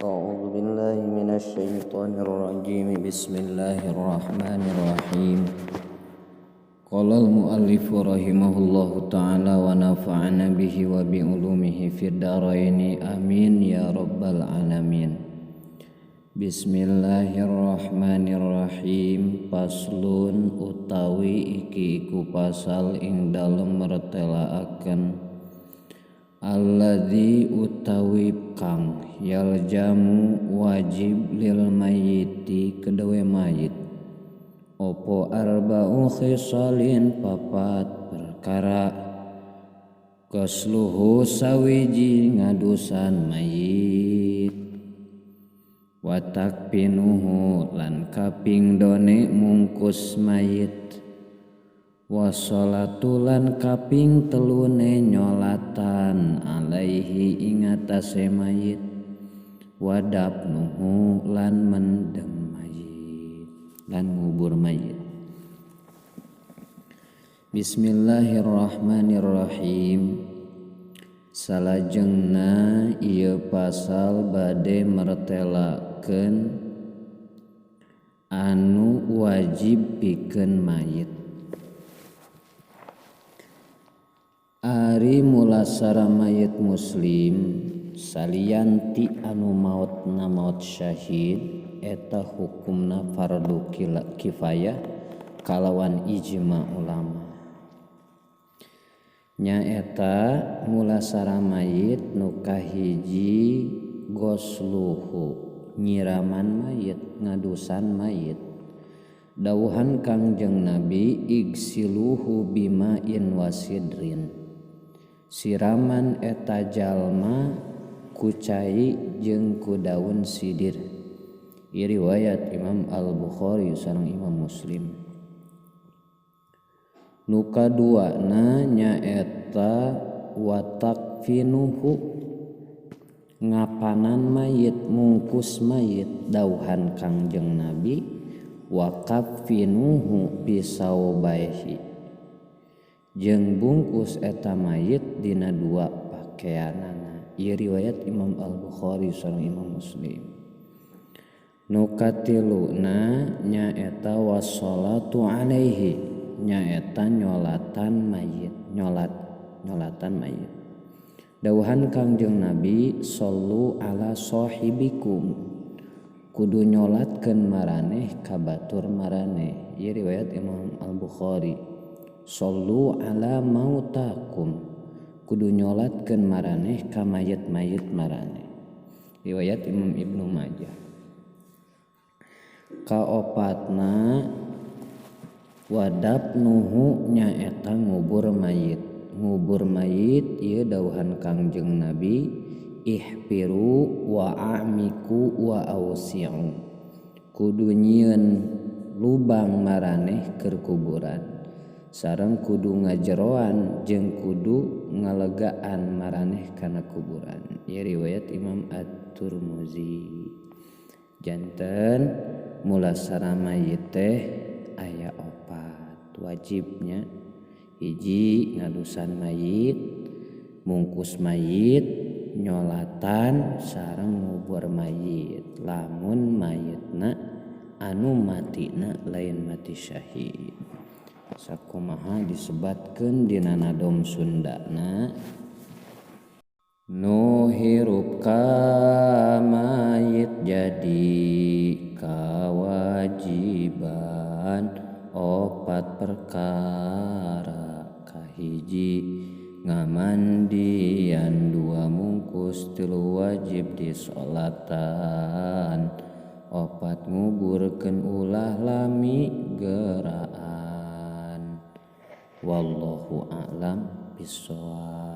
أعوذ بالله من الشيطان الرجيم بسم الله الرحمن الرحيم قال المؤلف رحمه الله تعالى ونفعنا به وبعلومه في الدارين آمين يا رب العالمين Bismillahirrahmanirrahim. Paslun utawi iki iku pasal ing dalem mertelaaken alladzi utawi kang yaljamu wajib lil mayyiti kedue mayit opo arba'u khisalin papat perkara kasluhu sawiji ngadusan mayit watak pinuhu lan kaping done mungkus mayit wassalatu lan kaping telune nyolatan alaihi ingatase mayit wadapnuhu lan mendem mayit lan ngubur mayit. Bismillahirrahmanirrahim. Salajengna ieu pasal bade mertelakeun anu wajib pikeun mayit. Ari mulasara mayit muslim salianti anu mautna maut syahid eta hukumna fardu kifayah kalawan ijma ulama. Nyaeta mulasara mayit nu kahiji gosluhu nyiraman mayit ngadusan mayit. Dawuhan Kangjeng Nabi igsiluhu bimain wasidrin. Siraman eta jalma kucai jeung ku daun sidir. Ieu riwayat Imam Al-Bukhari sareng Imam Muslim. Nu kaduana nyaeta watakfinuhu ngapanan mayit mungkus mayit. Dawuhan Kangjeng Nabi wakafinuhu bisaubaihi jeung bungkus eta mayit dina dua pakaianana. Ieu riwayat Imam Al-Bukhari sareng Imam Muslim. Nu katiluna nyaeta wassalatu alaihi nyaeta nyolatan mayit nyolatan mayit. Dawuhan Kangjeng Nabi sallu ala sahibikum kudu nyolatkeun maraneh ka batur maraneh. Ieu riwayat Imam Al-Bukhari. Sallu ala mautakum kudu nyolatkeun maraneh ka mayit-mayit maraneh. Riwayat Imam Ibnu Majah. Kaopatna wadapnuhu nyaeta ngubur mayit. Ngubur mayit ieu dawuhan Kangjeng Nabi ihpiru wa amiku wa ausi'u kudu nyieun lubang maraneh keur kuburan sareng kudu ngajeroan jeung kudu ngalegaan maraneh kana kuburan. Ieu riwayat Imam At-Tirmizi. Janten mulasara mayit teh aya opat wajibnya. Hiji ngadusan mayit, mungkus mayit, nyolatan sareng ngubur mayit. Lamun mayitna anu matina lain mati syahid. Sakumaha disebatkeun dina nadom Sundana nu hirup ka mayit jadi kawajiban opat perkara. Kahiji ngamandian, dua mungkus, tilu wajib disolatan, opat nguburkeun ulah lami geraan. Wallahu a'lam bishawab.